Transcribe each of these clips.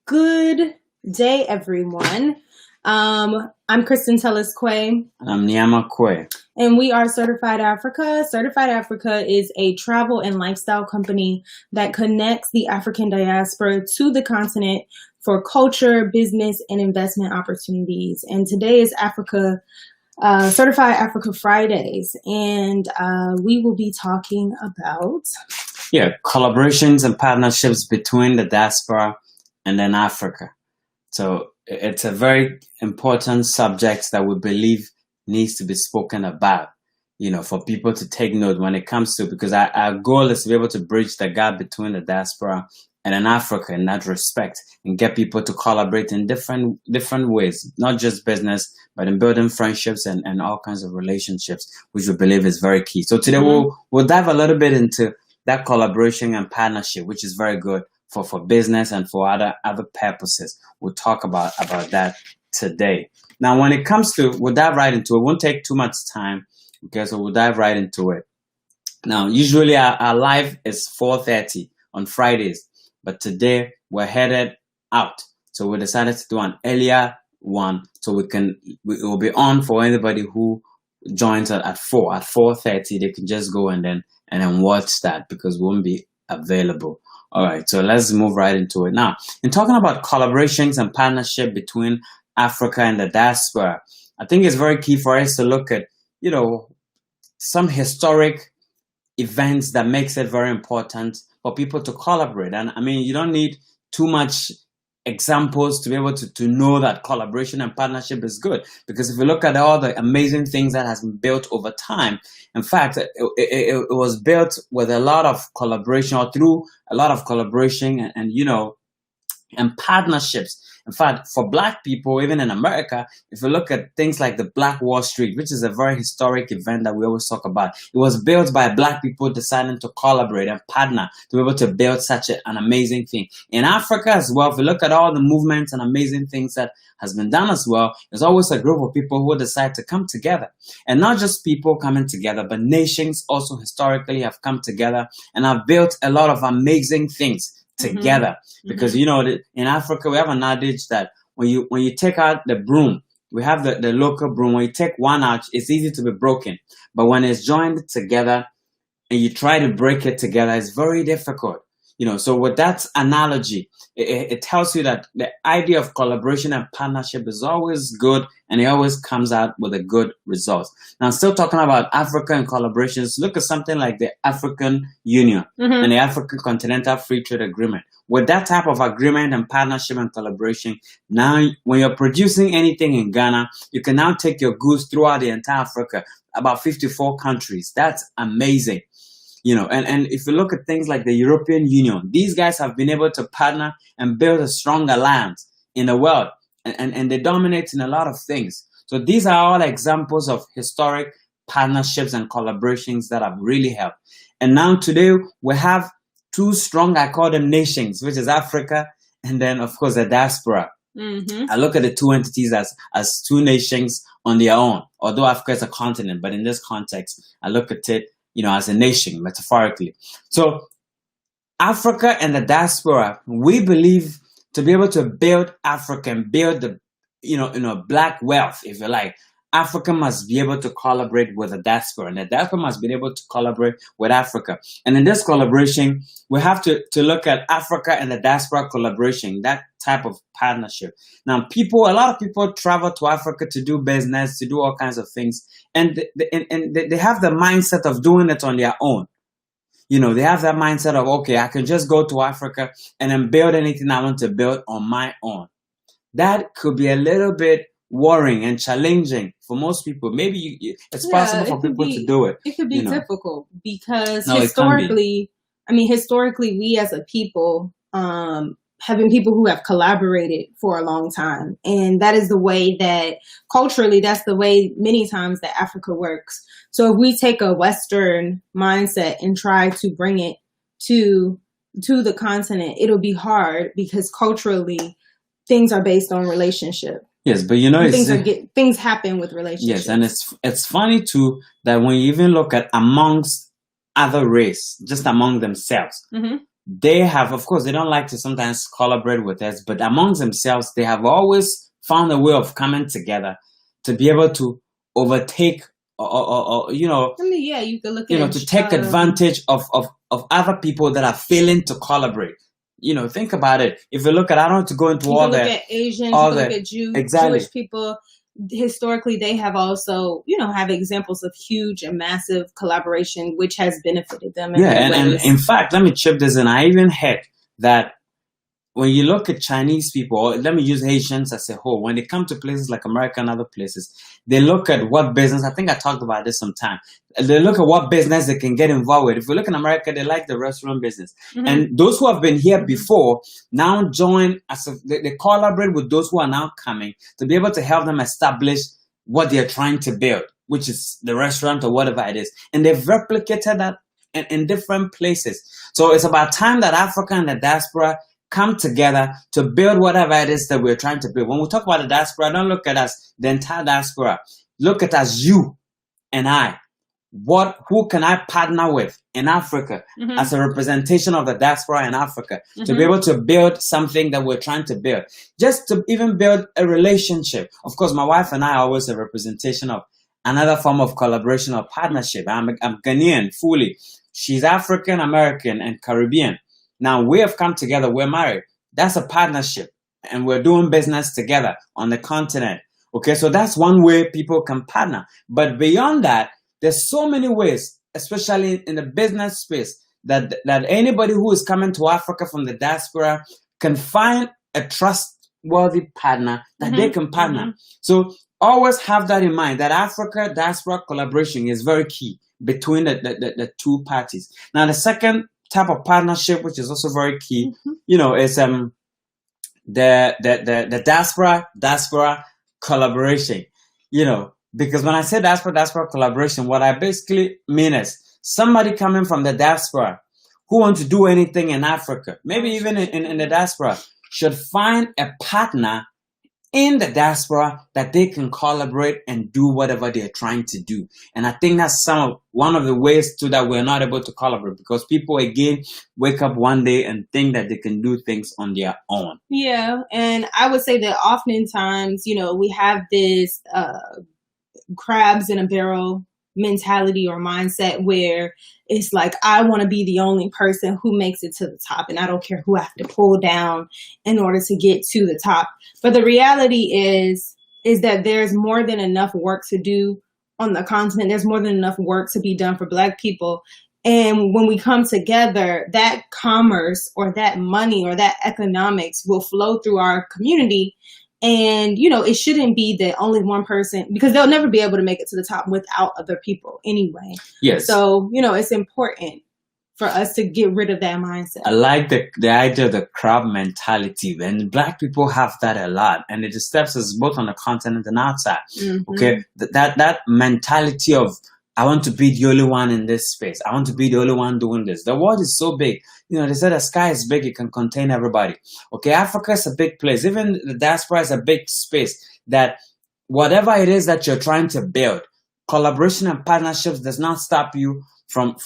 Good day, everyone. I'm Kristen Tellis-Quay. And I'm Nyama Kwe. And we are Certified Africa. Certified Africa is a travel and lifestyle company that connects the African diaspora to the continent for culture, business, and investment opportunities. And today is Certified Africa Fridays. And we will be talking about... collaborations and partnerships between the diaspora and then Africa. So it's a very important subject that we believe needs to be spoken about, for people to take note when it comes to, because our goal is to be able to bridge the gap between the diaspora and in Africa in that respect and get people to collaborate in different ways, not just business, but in building friendships and all kinds of relationships, which we believe is very key. So today we'll dive a little bit into that collaboration and partnership, which is very good for business and for other purposes. We'll talk about that today. Now, when it comes to, we'll dive right into it. It won't take too much time, okay? So we'll dive right into it. Now, usually our live is 4:30 on Fridays, but today we're headed out. So we decided to do an earlier one so it will be on for anybody who joins at 4:30. They can just go and then watch that because we won't be available. All right, so let's move right into it. Now, in talking about collaborations and partnership between Africa and the diaspora, I think it's very key for us to look at, some historic events that makes it very important for people to collaborate. And I mean, you don't need too much examples to be able to know that collaboration and partnership is good, because if you look at all the amazing things that has been built over time, in fact, it was built with a lot of collaboration or through a lot of collaboration and partnerships. In fact, for Black people, even in America, if you look at things like the Black Wall Street, which is a very historic event that we always talk about, it was built by Black people deciding to collaborate and partner to be able to build such an amazing thing. In Africa as well, if you look at all the movements and amazing things that has been done as well, there's always a group of people who decide to come together. And not just people coming together, but nations also historically have come together and have built a lot of amazing things together. Because in Africa we have an adage that when you take out the broom, we have the local broom, when you take one out, it's easy to be broken, but when it's joined together and you try to break it together, it's very difficult. So with that analogy, it tells you that the idea of collaboration and partnership is always good, and it always comes out with a good result. Now, still talking about Africa and collaborations, look at something like the African Union and the African Continental Free Trade Agreement. With that type of agreement and partnership and collaboration, now when you're producing anything in Ghana, you can now take your goods throughout the entire Africa, about 54 countries. That's amazing. And if you look at things like the European Union, these guys have been able to partner and build a strong alliance in the world, and they dominate in a lot of things. So these are all examples of historic partnerships and collaborations that have really helped. And now today we have two strong, I call them nations, which is Africa and then of course the diaspora. I look at the two entities as two nations on their own, although Africa is a continent, but in this context, I look at it as a nation, metaphorically. So Africa and the diaspora, we believe to be able to build Africa and build the, Black wealth, if you like, Africa must be able to collaborate with the diaspora, and the diaspora must be able to collaborate with Africa. And in this collaboration, we have to look at Africa and the diaspora collaboration, that type of partnership. Now, a lot of people travel to Africa to do business, to do all kinds of things, and they have the mindset of doing it on their own. They have that mindset of, okay, I can just go to Africa and then build anything I want to build on my own. That could be a little bit worrying and challenging for most people. Maybe it's possible for people to do it. It could be difficult because historically, we as a people have been people who have collaborated for a long time. And that is the way that culturally, that's the way many times that Africa works. So if we take a Western mindset and try to bring it to the continent, it'll be hard because culturally things are based on relationship. Yes, but things happen with relationships. Yes, and it's funny too that when you even look at amongst other race, just among themselves, they have, of course, they don't like to sometimes collaborate with us, but amongst themselves, they have always found a way of coming together to be able to overtake or you know, I mean, yeah, you can look you at know, to take advantage of other people that are failing to collaborate. You know, think about it. If you look at, I don't want to go into all that. You the look at Asians, you look at Jewish people. Historically, they have also, you know, have examples of huge and massive collaboration, which has benefited them. And in fact, let me chip this in. I even heard that when you look at Chinese people, or let me use Haitians as a whole, when they come to places like America and other places, they look at what business, I think I talked about this sometime, they look at what business they can get involved with. If you look in America, they like the restaurant business. And those who have been here before now join, they collaborate with those who are now coming to be able to help them establish what they're trying to build, which is the restaurant or whatever it is. And they've replicated that in different places. So it's about time that Africa and the diaspora come together to build whatever it is that we're trying to build. When we talk about the diaspora, don't look at us, the entire diaspora. Look at us, you and I. Who can I partner with in Africa as a representation of the diaspora in Africa to be able to build something that we're trying to build? Just to even build a relationship. Of course, my wife and I are always a representation of another form of collaboration or partnership. I'm Ghanaian fully. She's African American and Caribbean. Now we have come together, we're married. That's a partnership. And we're doing business together on the continent. Okay, so that's one way people can partner. But beyond that, there's so many ways, especially in the business space, that anybody who is coming to Africa from the diaspora can find a trustworthy partner that they can partner. So always have that in mind, that Africa diaspora collaboration is very key between the two parties. Now, the second type of partnership, which is also very key, you know, is the diaspora collaboration. You know, because when I say diaspora collaboration, what I basically mean is somebody coming from the diaspora who wants to do anything in Africa, maybe even in the diaspora, should find a partner in the diaspora that they can collaborate and do whatever they're trying to do. And I think that's one of the ways too that we're not able to collaborate, because people again wake up one day and think that they can do things on their own. Yeah, and I would say that oftentimes, you know, we have this crabs in a barrel mentality or mindset where it's like, I want to be the only person who makes it to the top, and I don't care who I have to pull down in order to get to the top. But the reality is that there's more than enough work to do on the continent. There's more than enough work to be done for Black people. And when we come together, that commerce or that money or that economics will flow through our community. And, you know, it shouldn't be that only one person, because they'll never be able to make it to the top without other people anyway. Yes. So, you know, it's important for us to get rid of that mindset. I like the idea of the crab mentality, and Black people have that a lot, and it disturbs us both on the continent and outside. Okay, that mentality of, I want to be the only one in this space. I want to be the only one doing this. The world is so big. You know, they said the sky is big, it can contain everybody. Okay, Africa is a big place. Even the diaspora is a big space, that whatever it is that you're trying to build, collaboration and partnerships does not stop you from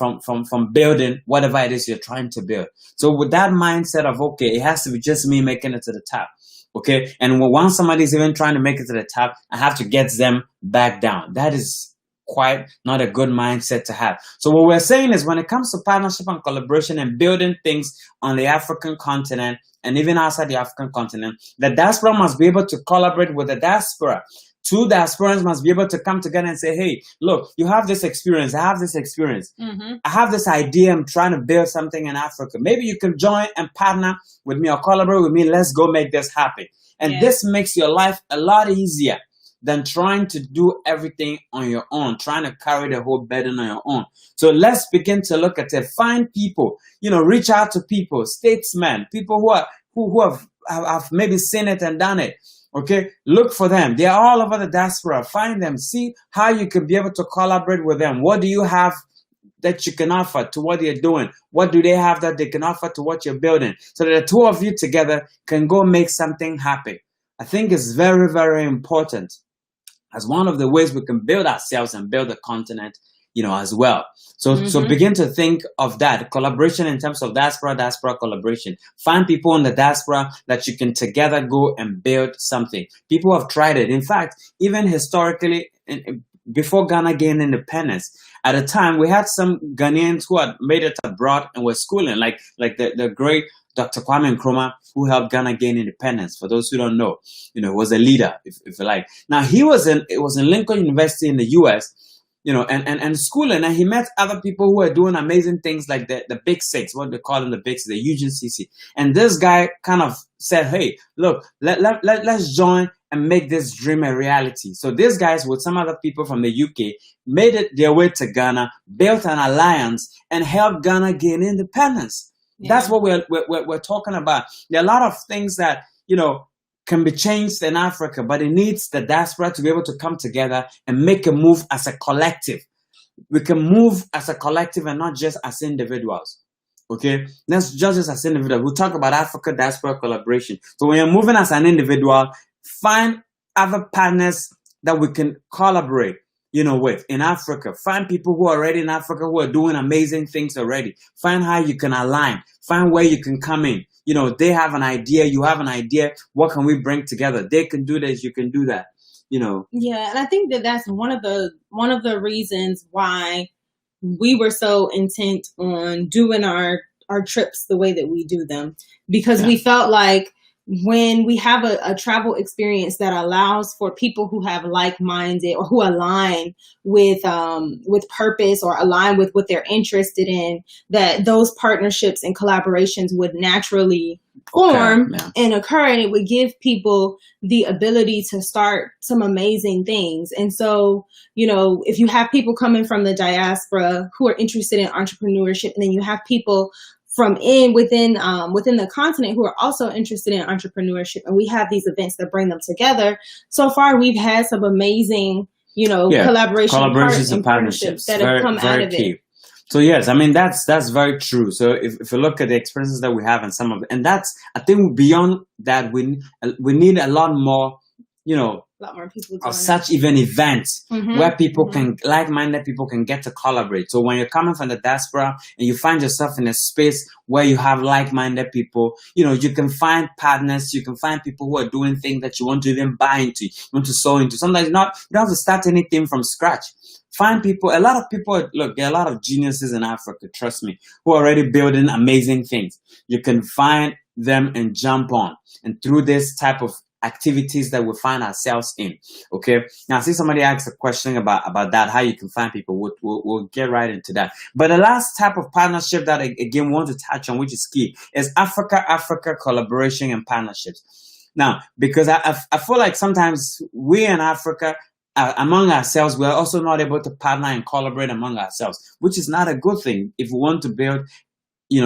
building whatever it is you're trying to build. So with that mindset of, okay, it has to be just me making it to the top. Okay, and once somebody's even trying to make it to the top, I have to get them back down. That is quite not a good mindset to have. So what we're saying is, when it comes to partnership and collaboration and building things on the African continent and even outside the African continent, the diaspora must be able to collaborate with the diaspora. Two diasporans must be able to come together and say, hey, look, you have this experience, I have this experience. I have this idea, I'm trying to build something in Africa. Maybe you can join and partner with me or collaborate with me. Let's go make this happen. And this makes your life a lot easier than trying to do everything on your own, trying to carry the whole burden on your own. So let's begin to look at it. Find people, you know, reach out to people, statesmen, people who have maybe seen it and done it. Okay, look for them. They are all over the diaspora. Find them. See how you can be able to collaborate with them. What do you have that you can offer to what you're doing? What do they have that they can offer to what you're building? So that the two of you together can go make something happen. I think it's very, very important, as one of the ways we can build ourselves and build the continent, as well. So begin to think of that collaboration in terms of diaspora collaboration. Find people in the diaspora that you can together go and build something. People have tried it. In fact, even historically, before Ghana gained independence, at a time we had some Ghanaians who had made it abroad and were schooling, like the great Dr. Kwame Nkrumah, who helped Ghana gain independence. For those who don't know, was a leader, if you like. Now it was in Lincoln University in the US, and schooling, and he met other people who were doing amazing things like the Big Six, what they call them, the Big Six, the UGCC. And this guy kind of said, hey, look, let's join and make this dream a reality. So these guys with some other people from the UK made it their way to Ghana, built an alliance, and helped Ghana gain independence. Yeah. That's what we're talking about. There are a lot of things that, can be changed in Africa, but it needs the diaspora to be able to come together and make a move as a collective. We can move as a collective and not just as individuals. Okay, let's just as individuals. We'll talk about Africa diaspora collaboration. So when you're moving as an individual, find other partners that we can collaborate, with in Africa. Find people who are already in Africa who are doing amazing things already. Find how you can align. Find where you can come in. They have an idea, you have an idea. What can we bring together? They can do this, you can do that. Yeah, and I think that's one of the reasons why we were so intent on doing our trips the way that we do them, because we felt like when we have a travel experience that allows for people who have like-minded or who align with purpose or align with what they're interested in, that those partnerships and collaborations would naturally form and occur, and it would give people the ability to start some amazing things. And so, if you have people coming from the diaspora who are interested in entrepreneurship, and then you have people from within the continent who are also interested in entrepreneurship, and we have these events that bring them together. So far, we've had some amazing, collaborations and partnerships that have come out of it. So yes, I mean that's very true. So if you look at the experiences that we have and some of it, and that's, I think beyond that, we need a lot more, a lot more people of such events where people can, like-minded people can get to collaborate. So when you're coming from the diaspora and you find yourself in a space where you have like-minded people, you can find partners, you can find people who are doing things that you want to even buy into, you want to sow into. Sometimes you don't have to start anything from scratch. Find people, a lot of people, look, there are a lot of geniuses in Africa, trust me, who are already building amazing things. You can find them and jump on. And through this type of activities that we find ourselves in. Okay. Now, I see somebody asked a question about that, how you can find people. We'll get right into that. But the last type of partnership that, again, we want to touch on, which is key, is Africa collaboration and partnerships. Now, because I feel like sometimes we in Africa, among ourselves, we're also not able to partner and collaborate among ourselves, which is not a good thing if we want to build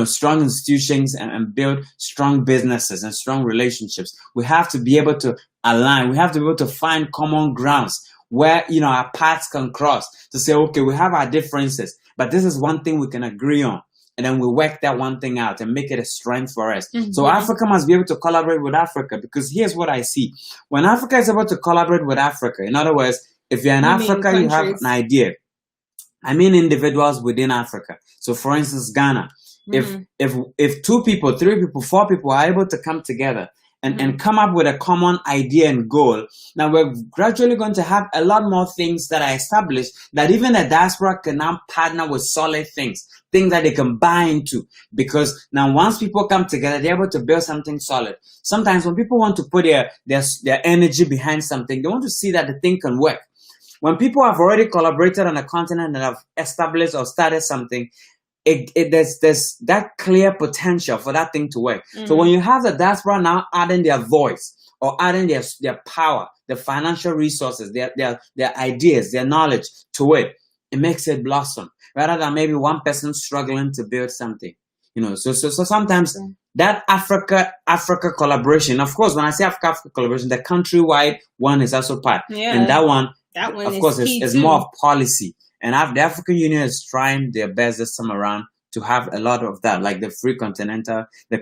strong institutions and build strong businesses and strong relationships. We have to be able to align. We have to be able to find common grounds where, our paths can cross to say, okay, we have our differences, but this is one thing we can agree on. And then we work that one thing out and make it a strength for us. So Africa must be able to collaborate with Africa, because here's what I see. When Africa is able to collaborate with Africa, in other words, if you're in Africa, you have an idea. I mean individuals within Africa. So for instance, Ghana. If 2 people, 3 people, 4 people are able to come together and come up with a common idea and goal, now we're gradually going to have a lot more things that are established that even the diaspora can now partner with solid things that they can buy into. Because now once people come together, they're able to build something solid. Sometimes when people want to put their energy behind something, they want to see that the thing can work. When people have already collaborated on a continent and have established or started something, there's that clear potential for that thing to work. So when you have the diaspora now adding their voice or adding their power, their financial resources, their ideas, their knowledge to it, it makes it blossom rather than maybe one person struggling to build something. So sometimes that Africa collaboration, of course, when I say Africa collaboration, the countrywide one is also part. And that one of course is more of policy. And the African Union is trying their best this time around to have a lot of that, like the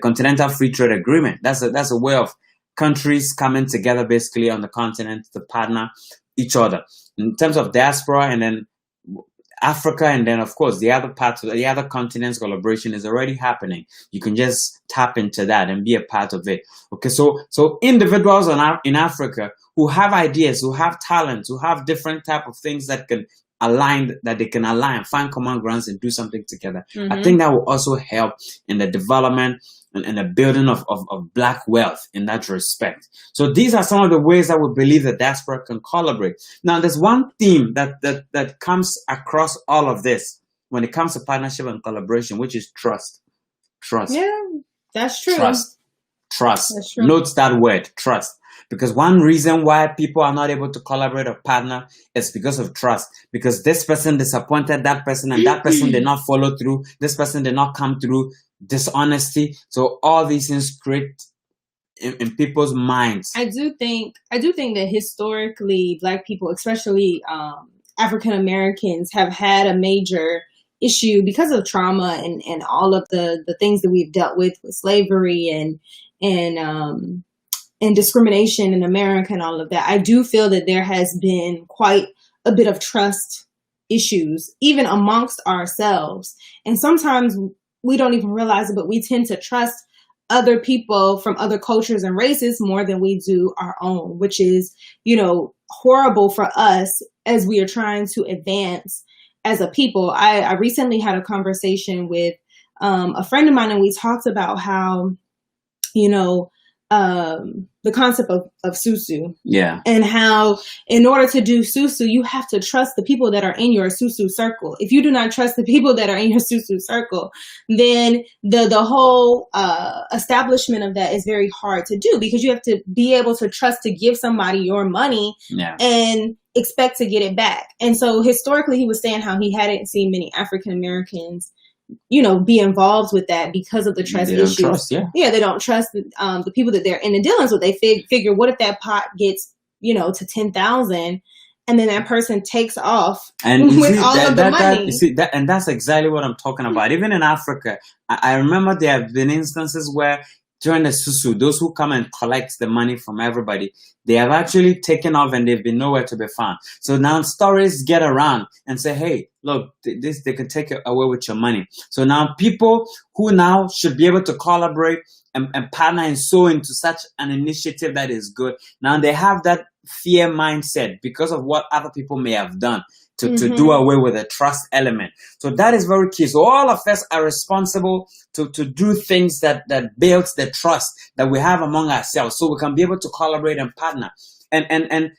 Continental Free Trade Agreement. That's a way of countries coming together basically on the continent to partner each other. In terms of diaspora, and then Africa, and then of course the other parts of the other continents, collaboration is already happening. You can just tap into that and be a part of it. Okay, so individuals in Africa who have ideas, who have talents, who have different type of things that can they can align, find common grounds and do something together. I think that will also help in the development and the building of Black wealth in that respect. So these are some of the ways that we believe the diaspora can collaborate. Now, there's one theme that comes across all of this when it comes to partnership and collaboration, which is trust. Trust. Yeah, that's true. Trust. That's true. Note that word, trust. Because one reason why people are not able to collaborate or partner is because of trust. Because this person disappointed that person, and that person did not follow through. This person did not come through. Dishonesty. So all these things create in people's minds. I do think that historically, Black people, especially African Americans, have had a major issue because of trauma and all of the things that we've dealt with slavery and discrimination in America and all of that. I do feel that there has been quite a bit of trust issues, even amongst ourselves. And sometimes we don't even realize it, but we tend to trust other people from other cultures and races more than we do our own, which is, horrible for us as we are trying to advance as a people. I recently had a conversation with a friend of mine, and we talked about how, the concept of susu. Yeah. And how in order to do susu, you have to trust the people that are in your susu circle. If you do not trust the people that are in your susu circle, then the whole establishment of that is very hard to do, because you have to be able to trust to give somebody your money and expect to get it back. And so historically, he was saying how he hadn't seen many African Americans be involved with that because of the trust issues. They don't trust the people that they're in the dealings with. They figure, what if that pot gets, to 10,000 and then that person takes off with all of the money? And that's exactly what I'm talking about. Even in Africa, I remember there have been instances where during the susu, those who come and collect the money from everybody, they have actually taken off and they've been nowhere to be found. So now stories get around and say, hey, look, they can take away with your money. So now people who now should be able to collaborate and partner and sow into such an initiative that is good, now they have that fear mindset because of what other people may have done to do away with the trust element. So that is very key. So all of us are responsible to do things that builds the trust that we have among ourselves, so we can be able to collaborate and partner. And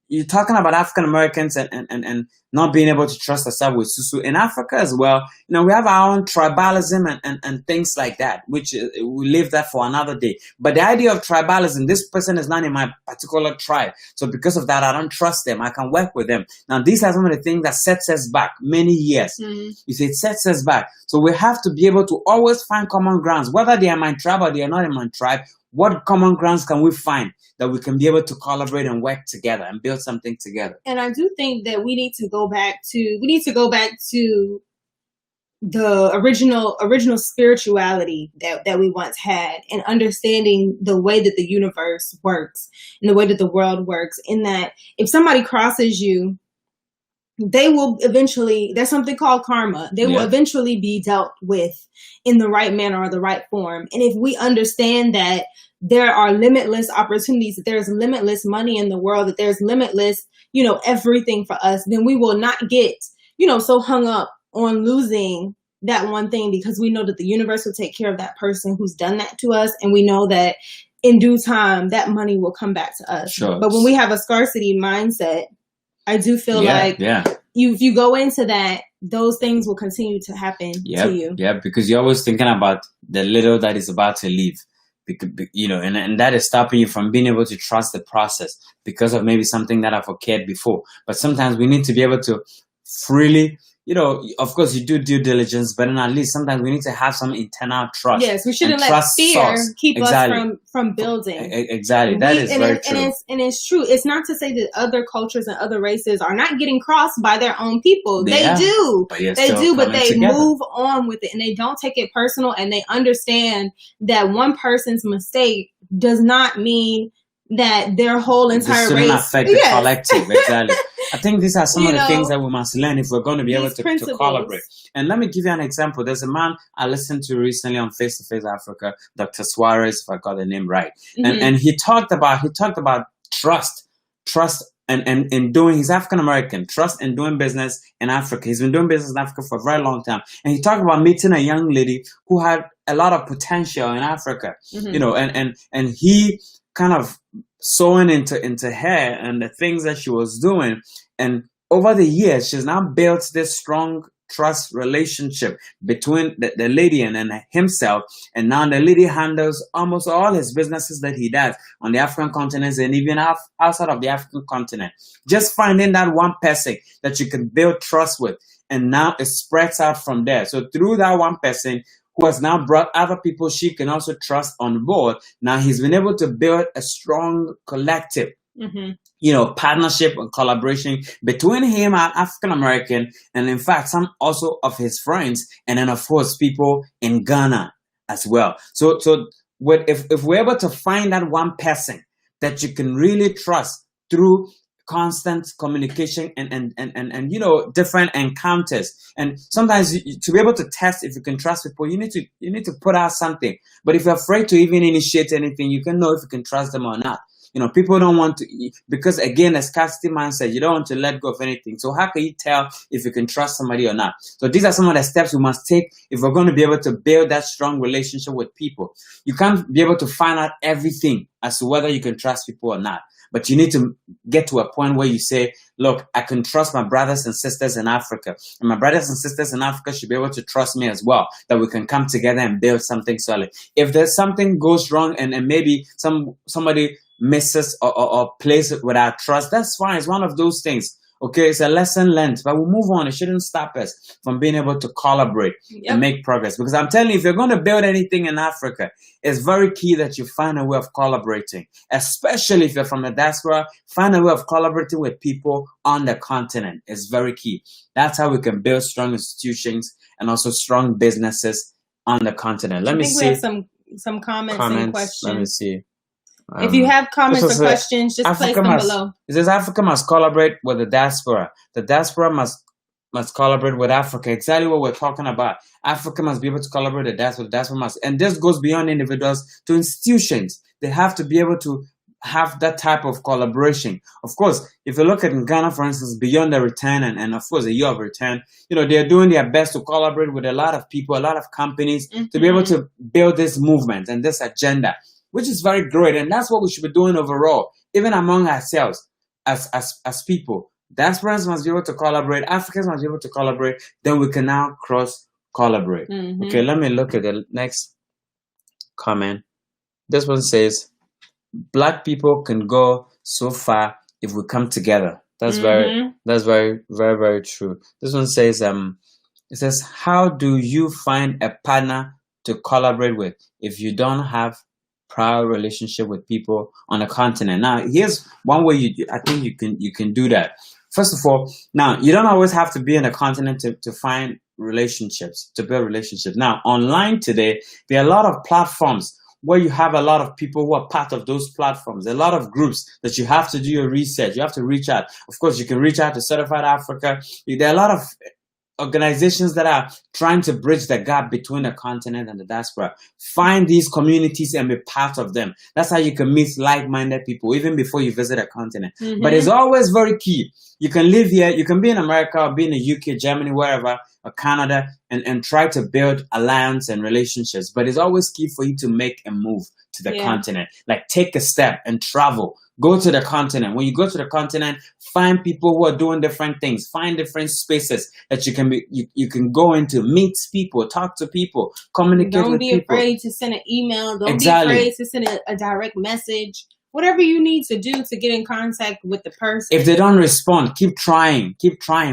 you're talking about African Americans and not being able to trust ourselves with susu. In Africa as well, we have our own tribalism and things like that, which we leave that for another day. But the idea of tribalism, this person is not in my particular tribe, so because of that, I don't trust them. I can work with them. Now, these are some of the things that sets us back many years. You see, it sets us back. So we have to be able to always find common grounds, whether they are my tribe or they are not in my tribe. What common grounds can we find that we can be able to collaborate and work together and build something together? And I do think that we need to go back to the original spirituality that we once had, and understanding the way that the universe works and the way that the world works, in that if somebody crosses you, they will eventually, there's something called karma. They will eventually be dealt with in the right manner or the right form. And if we understand that there are limitless opportunities, that there's limitless money in the world, that there's limitless, everything for us, then we will not get, so hung up on losing that one thing, because we know that the universe will take care of that person who's done that to us. And we know that in due time, that money will come back to us. Sure. But when we have a scarcity mindset, I do feel like if you go into that, those things will continue to happen to you. Yeah, because you're always thinking about the little that is about to leave, and that is stopping you from being able to trust the process because of maybe something that have occurred before. But sometimes we need to be able to freely, of course you do due diligence, but then at least sometimes we need to have some internal trust. Yes, we shouldn't let fear keep us from building. Exactly. That is very true. And it's true. It's not to say that other cultures and other races are not getting crossed by their own people. They do. But they move on with it, and they don't take it personal, and they understand that one person's mistake does not mean that their whole entire race affect the collective. Exactly. I think these are some of the things that we must learn if we're going to be able to collaborate. And let me give you an example. There's a man I listened to recently on Face to Face Africa, Dr. Suarez, if I got the name right. And he talked about trust and doing, he's African American, trust and doing business in Africa. He's been doing business in Africa for a very long time. And he talked about meeting a young lady who had a lot of potential in Africa, and he kind of sewing into her and the things that she was doing. And over the years, she's now built this strong trust relationship between the lady and himself. And now the lady handles almost all his businesses that he does on the African continent and even outside of the African continent. Just finding that one person that you can build trust with. And now it spreads out from there. So through that one person who has now brought other people she can also trust on board, now he's been able to build a strong collective partnership and collaboration between him and African American, and in fact some also of his friends, and then of course people in Ghana as well. So if we're able to find that one person that you can really trust through constant communication and different encounters, and sometimes to be able to test if you can trust people, you need to put out something. But if you're afraid to even initiate anything, you can know if you can trust them or not. People don't want to, because again, a scarcity mindset, you don't want to let go of anything. So how can you tell if you can trust somebody or not? So these are some of the steps we must take if we're going to be able to build that strong relationship with people. You can't be able to find out everything as to whether you can trust people or not. But you need to get to a point where you say, look, I can trust my brothers and sisters in Africa. And my brothers and sisters in Africa should be able to trust me as well, that we can come together and build something solid. If there's something goes wrong and maybe somebody misses or plays it without trust, that's fine. It's one of those things. Okay, it's a lesson learned, but we'll move on. It shouldn't stop us from being able to collaborate and make progress. Because I'm telling you, if you're going to build anything in Africa, it's very key that you find a way of collaborating. Especially if you're from the diaspora, find a way of collaborating with people on the continent. It's very key. That's how we can build strong institutions and also strong businesses on the continent. Let me see. We have some comments and questions. Let me see. If you have comments or questions, just place them below. It says Africa must collaborate with the diaspora. The diaspora must collaborate with Africa. Exactly what we're talking about. Africa must be able to collaborate with the diaspora. The diaspora must, and this goes beyond individuals to institutions. They have to be able to have that type of collaboration. Of course, if you look at Ghana, for instance, beyond the return and of course the year of return, they're doing their best to collaborate with a lot of people, a lot of companies to be able to build this movement and this agenda, which is very great. And that's what we should be doing overall, even among ourselves as people. Diasporans must be able to collaborate. Africans must be able to collaborate. Then we can now cross-collaborate. Okay, let me look at the next comment. This one says, Black people can go so far if we come together. That's very, very, very true. This one says, it says, how do you find a partner to collaborate with if you don't have prior relationship with people on the continent? Now, here's one way I think you can do that. First of all, now you don't always have to be in a continent to find relationships, to build relationships. Now, online today, there are a lot of platforms where you have a lot of people who are part of those platforms, a lot of groups that you have to do your research. You have to reach out. Of course, you can reach out to Certified Africa. There are a lot of organizations that are trying to bridge the gap between the continent and the diaspora. Find these communities and be part of them. That's how you can meet like-minded people even before you visit a continent. But it's always very key. You can live here, you can be in America or be in the UK, Germany, wherever, or Canada, and try to build alliance and relationships. But it's always key for you to make a move to the continent. Like take a step and travel. Go to the continent. When you go to the continent, find people who are doing different things. Find different spaces that you can go into, meet people, talk to people, communicate with people. Don't be afraid to send an email. Don't be afraid to send a direct message. Whatever you need to do to get in contact with the person. If they don't respond, keep trying.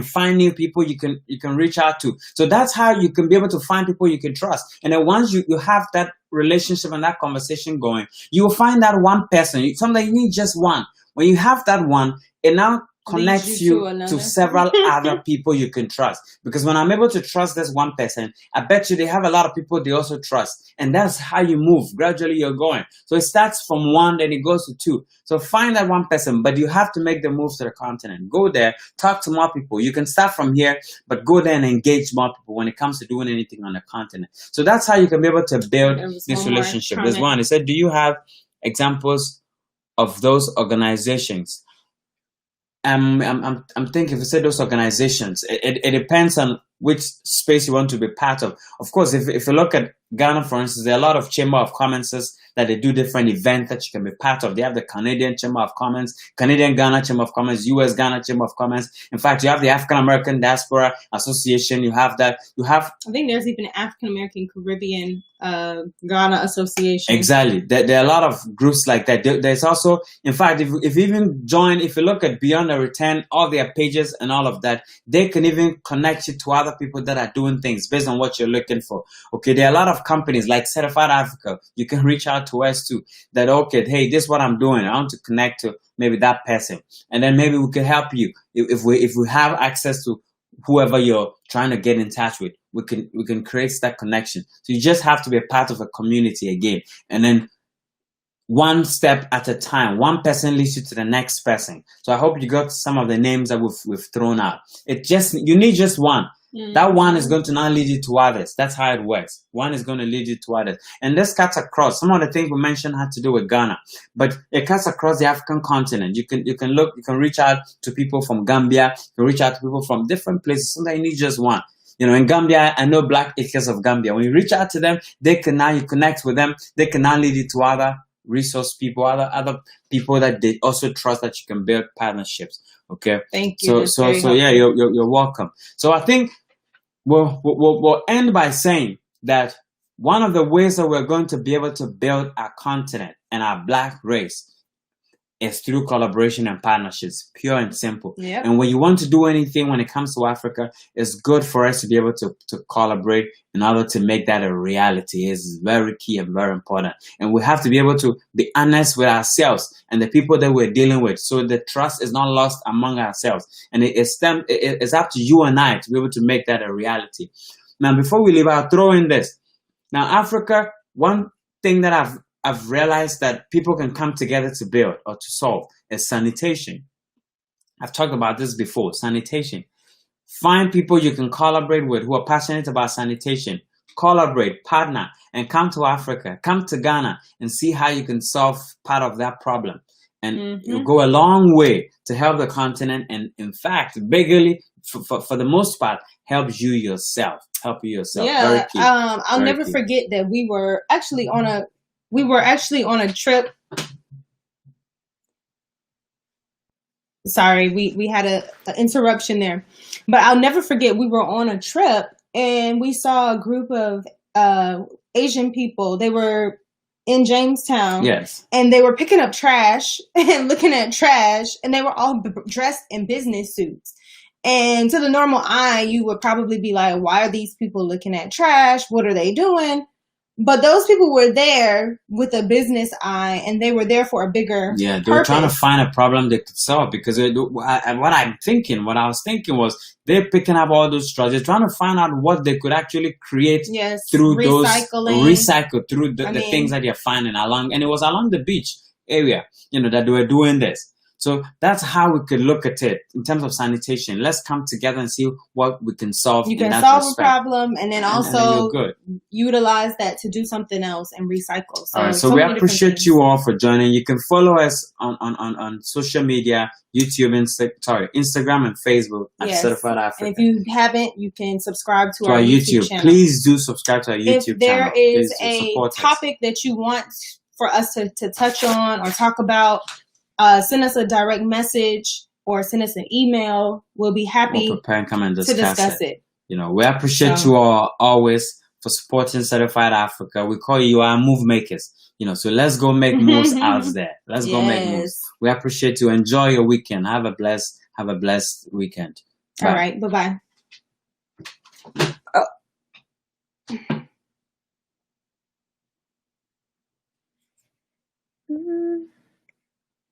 Find new people you can reach out to. So that's how you can be able to find people you can trust. And then once you have that relationship and that conversation going, you will find that one person. Sometimes you need just one. When you have that one, it now connects you to several other people you can trust. Because when I'm able to trust this one person, I bet you they have a lot of people they also trust. And that's how you move. Gradually you're going. So it starts from one, then it goes to two. So find that one person, but you have to make the move to the continent. Go there, talk to more people. You can start from here, but go there and engage more people when it comes to doing anything on the continent. So that's how you can be able to build this relationship. There's one. It said, do you have examples of those organizations? I'm thinking, if you say those organizations, it depends on which space you want to be part of. Of course, if you look at Ghana, for instance, there are a lot of Chamber of Commerce that they do different events that you can be part of. They have the Canadian Chamber of Commerce, Canadian Ghana Chamber of Commerce, US Ghana Chamber of Commerce. In fact, you have the African American Diaspora Association. You have that. You have. I think there's even African American Caribbean Ghana Association. Exactly. There are a lot of groups like that. There's also, in fact, if you even join, if you look at Beyond the Return, all their pages and all of that, they can even connect you to other people that are doing things based on what you're looking for. Okay, there are a lot of companies like Certified Africa. You can reach out to us too. That, okay, hey, this is what I'm doing. I want to connect to maybe that person, and then maybe we can help you if we have access to whoever you're trying to get in touch with. We can create that connection. So you just have to be a part of a community again, and then one step at a time. One person leads you to the next person. So I hope you got some of the names that we've thrown out. You need just one. That one is going to now lead you to others. That's how it works. One is going to lead you to others. And this cuts across. Some of the things we mentioned had to do with Ghana, but it cuts across the African continent. You can reach out to people from Gambia. You can reach out to people from different places. Sometimes you need just one. You know, in Gambia, I know Black Acres of Gambia. When you reach out to them, you connect with them. They can now lead you to other resource people, other people that they also trust, that you can build partnerships. Okay. Thank you. So yeah, you're welcome. So I think we'll end by saying that one of the ways that we're going to be able to build our continent and our Black race is through collaboration and partnerships, pure and simple. Yep. And when you want to do anything when it comes to Africa, it's good for us to be able to collaborate in order to make that a reality. It's very key and very important. And we have to be able to be honest with ourselves and the people that we're dealing with, so the trust is not lost among ourselves. And it's up to you and I to be able to make that a reality. Now, before we leave, I'll throw in this. Now, Africa, one thing that I've realized that people can come together to build or to solve is sanitation. I've talked about this before, sanitation. Find people you can collaborate with who are passionate about sanitation. Collaborate, partner, and come to Africa, come to Ghana, and see how you can solve part of that problem. And you'll go a long way to help the continent, and in fact, bigly, for the most part, help you yourself. Yeah, very key. I'll never forget that we were actually on a trip. Sorry, we had an interruption there. But I'll never forget, we were on a trip and we saw a group of Asian people. They were in Jamestown. Yes. And they were picking up trash and looking at trash, and they were all dressed in business suits. And to the normal eye, you would probably be like, why are these people looking at trash? What are they doing? But those people were there with a business eye, and they were there for a bigger they were trying to find a problem they could solve. Because what I was thinking was, they're picking up all those straws. They're trying to find out what they could actually create through recycle through the things that you're finding along. And it was along the beach area, that they were doing this. So that's how we could look at it in terms of sanitation. Let's come together and see what we can solve. You can solve a problem, and then also utilize that to do something else and recycle. All right, so we appreciate you all for joining. You can follow us on social media, YouTube, Instagram, and Facebook at Certified Africa. And if you haven't, you can subscribe to our YouTube channel. Please do subscribe to our YouTube channel. If there is a topic that you want for us to touch on or talk about, send us a direct message or send us an email. We'll be happy to discuss it. We appreciate you all always for supporting Certified Africa. We call you our move makers. So let's go make moves out there. Let's go make moves. We appreciate you. Enjoy your weekend. Have a blessed weekend. Bye. All right. Bye-bye.